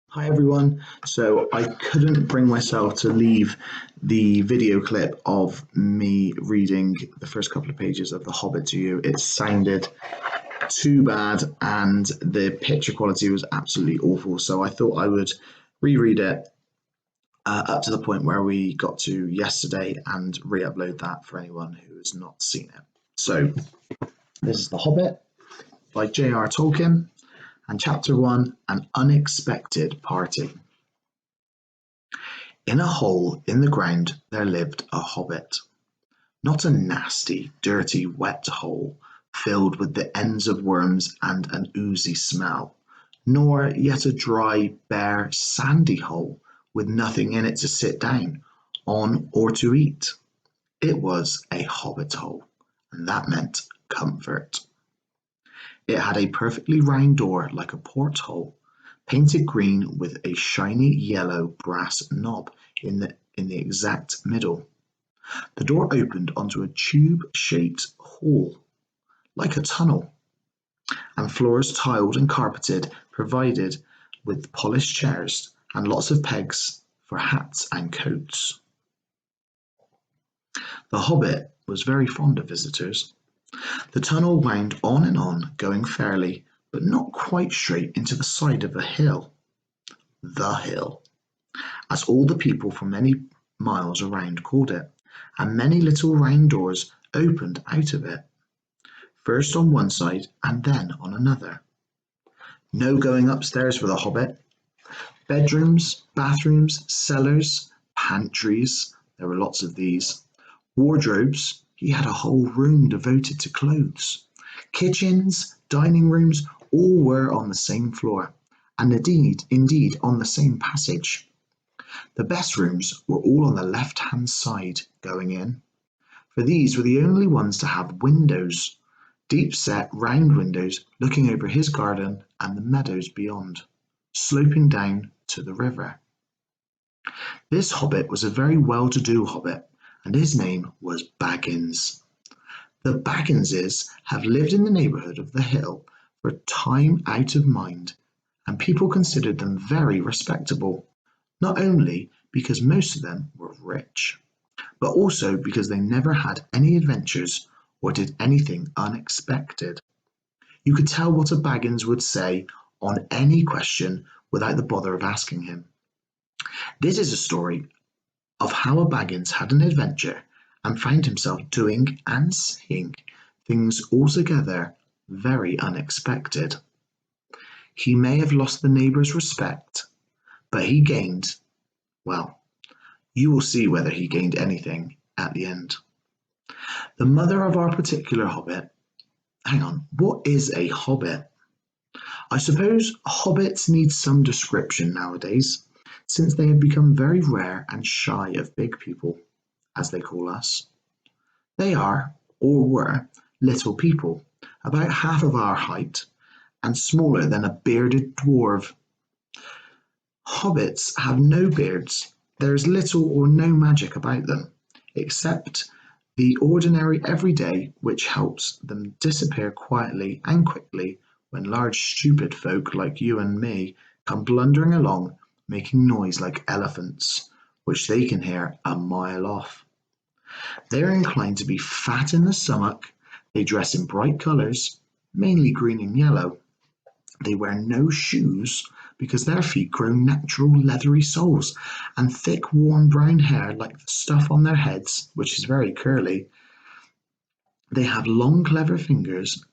Hi everyone. So I couldn't bring myself to leave the video clip of me reading the first couple of pages of The Hobbit to you. It sounded too bad and the picture quality was absolutely awful. So I thought I would reread it up to the point where we got to yesterday and re-upload that for anyone who has not seen it. So this is The Hobbit by J.R. Tolkien and Chapter 1, An Unexpected Party. In a hole in the ground there lived a hobbit. Not a nasty, dirty, wet hole, filled with the ends of worms and an oozy smell, nor yet a dry, bare, sandy hole, with nothing in it to sit down on or to eat. It was a hobbit hole, and that meant comfort. It had a perfectly round door like a porthole, painted green with a shiny yellow brass knob in the exact middle. The door opened onto a tube-shaped hall, like a tunnel, and floors tiled and carpeted, provided with polished chairs and lots of pegs for hats and coats. The Hobbit was very fond of visitors. The tunnel wound on and on, going fairly, but not quite straight into the side of a hill. The hill, as all the people for many miles around called it, and many little round doors opened out of it, first on one side and then on another. No going upstairs for the Hobbit. Bedrooms, bathrooms, cellars, pantries, there were lots of these, wardrobes, he had a whole room devoted to clothes. Kitchens, dining rooms, all were on the same floor, and indeed on the same passage. The best rooms were all on the left-hand side going in, for these were the only ones to have windows, deep-set round windows looking over his garden and the meadows beyond, sloping down to the river. This hobbit was a very well-to-do hobbit, and his name was Baggins. The Bagginses have lived in the neighbourhood of the hill for time out of mind, and people considered them very respectable, not only because most of them were rich, but also because they never had any adventures or did anything unexpected. You could tell what a Baggins would say on any question without the bother of asking him. This is a story of how a Baggins had an adventure and found himself doing and saying things altogether very unexpected. He may have lost the neighbours' respect, but he gained, well, you will see whether he gained anything at the end. The mother of our particular hobbit, hang on, what is a hobbit? I suppose hobbits need some description nowadays, since they have become very rare and shy of big people, as they call us. They are, or were, little people, about half of our height, and smaller than a bearded dwarf. Hobbits have no beards. There is little or no magic about them, except the ordinary everyday which helps them disappear quietly and quickly when large stupid folk like you and me come blundering along making noise like elephants, which they can hear a mile off. They are inclined to be fat in the stomach, they dress in bright colours, mainly green and yellow. They wear no shoes because their feet grow natural leathery soles, and thick warm brown hair like the stuff on their heads, which is very curly. They have long clever fingers,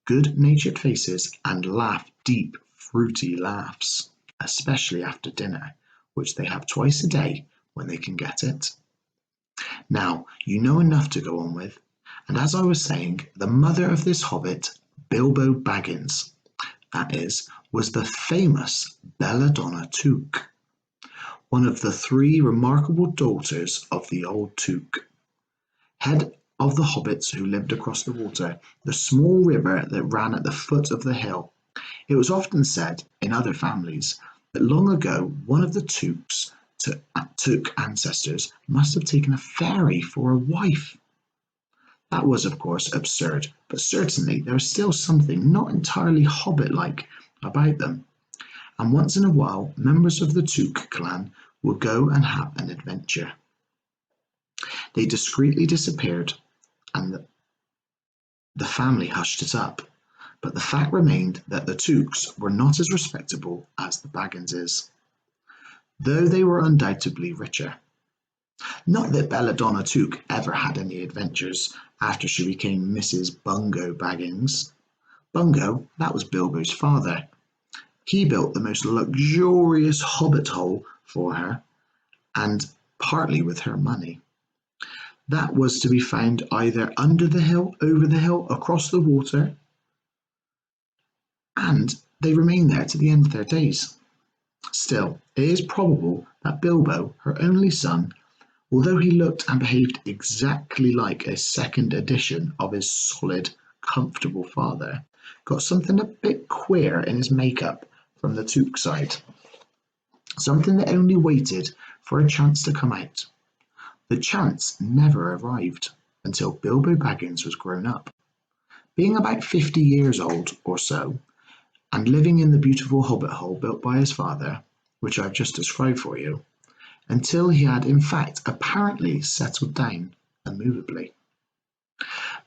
good-natured faces, and laugh deep, fruity laughs, especially after dinner, which they have twice a day when they can get it. Now, you know enough to go on with, and as I was saying, the mother of this hobbit, Bilbo Baggins, that is, was the famous Belladonna Took, one of the three remarkable daughters of the old Took, head of the hobbits who lived across the water, the small river that ran at the foot of the hill. It was often said, in other families, that long ago one of the Took ancestors must have taken a fairy for a wife. That was, of course, absurd, but certainly there was still something not entirely hobbit-like about them, and once in a while members of the Took clan would go and have an adventure. They discreetly disappeared, and the family hushed it up, but the fact remained that the Tooks were not as respectable as the Bagginses, though they were undoubtedly richer. Not that Belladonna Took ever had any adventures after she became Mrs. Bungo Baggins. Bungo, that was Bilbo's father. He built the most luxurious hobbit hole for her, and partly with her money. That was to be found either under the hill, over the hill, across the water, and they remained there to the end of their days. Still, it is probable that Bilbo, her only son, although he looked and behaved exactly like a second edition of his solid, comfortable father, got something a bit queer in his makeup from the Took side. Something that only waited for a chance to come out. The chance never arrived until Bilbo Baggins was grown up. Being about 50 years old or so, and living in the beautiful hobbit hole built by his father, which I've just described for you, until he had in fact apparently settled down immovably.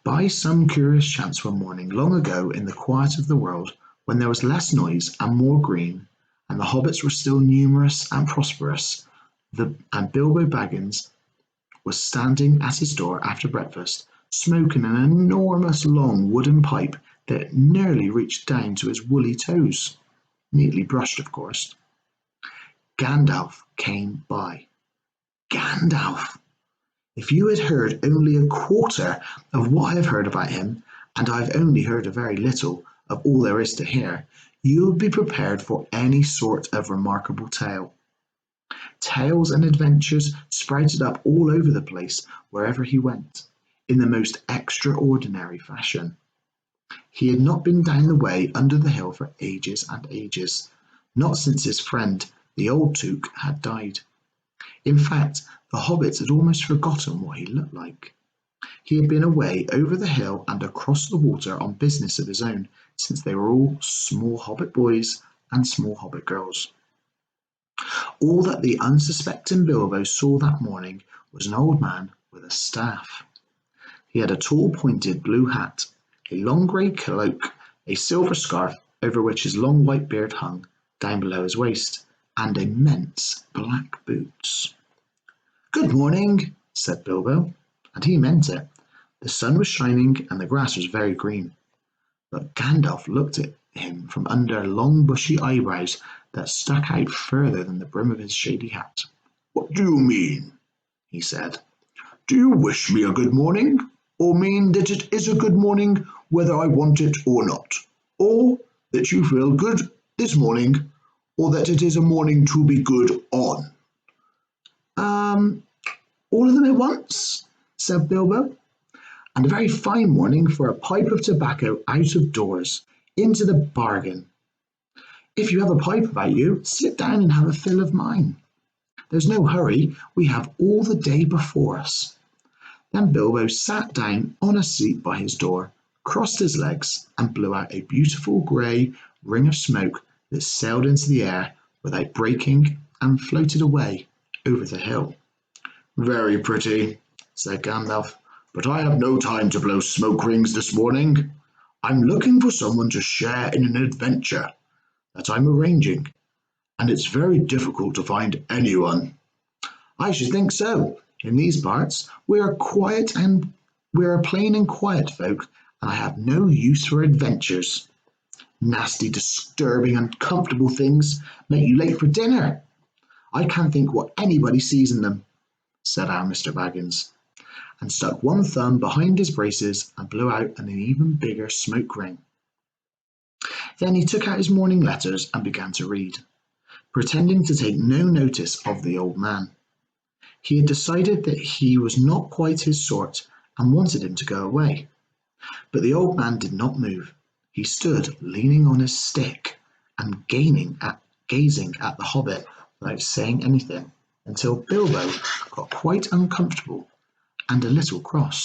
By some curious chance one morning long ago in the quiet of the world, when there was less noise and more green, and the hobbits were still numerous and prosperous, and Bilbo Baggins was standing at his door after breakfast, smoking an enormous long wooden pipe that nearly reached down to his woolly toes, neatly brushed of course. Gandalf came by. Gandalf! If you had heard only a quarter of what I have heard about him, and I have only heard a very little of all there is to hear, you would be prepared for any sort of remarkable tale. Tales and adventures sprouted up all over the place wherever he went, in the most extraordinary fashion. He had not been down the way under the hill for ages and ages, not since his friend the old Took had died. In fact, the hobbits had almost forgotten what he looked like. He had been away over the hill and across the water on business of his own since they were all small hobbit boys and small hobbit girls. All that the unsuspecting Bilbo saw that morning was an old man with a staff. He had a tall pointed blue hat, a long grey cloak, a silver scarf over which his long white beard hung down below his waist, and immense black boots. "Good morning," said Bilbo, and he meant it. The sun was shining and the grass was very green, but Gandalf looked at him from under long bushy eyebrows that stuck out further than the brim of his shady hat. "What do you mean?" he said. "Do you wish me a good morning, or mean that it is a good morning whether I want it or not, or that you feel good this morning, or that it is a morning to be good on?" All of them at once," said Bilbo, "and a very fine morning for a pipe of tobacco out of doors, into the bargain. If you have a pipe about you, sit down and have a fill of mine. There's no hurry, we have all the day before us." Then Bilbo sat down on a seat by his door, crossed his legs, and blew out a beautiful grey ring of smoke that sailed into the air without breaking and floated away over the hill. "Very pretty," said Gandalf, "but I have no time to blow smoke rings this morning. I'm looking for someone to share in an adventure that I'm arranging, and it's very difficult to find anyone." "I should think so. In these parts we are plain and quiet folk, and I have no use for adventures. Nasty, disturbing, uncomfortable things make you late for dinner. I can't think what anybody sees in them," said our Mr. Baggins, and stuck one thumb behind his braces and blew out an even bigger smoke ring. Then he took out his morning letters and began to read, pretending to take no notice of the old man. He had decided that he was not quite his sort and wanted him to go away. But the old man did not move. He stood leaning on his stick and gazing at the hobbit without saying anything, until Bilbo got quite uncomfortable and a little cross.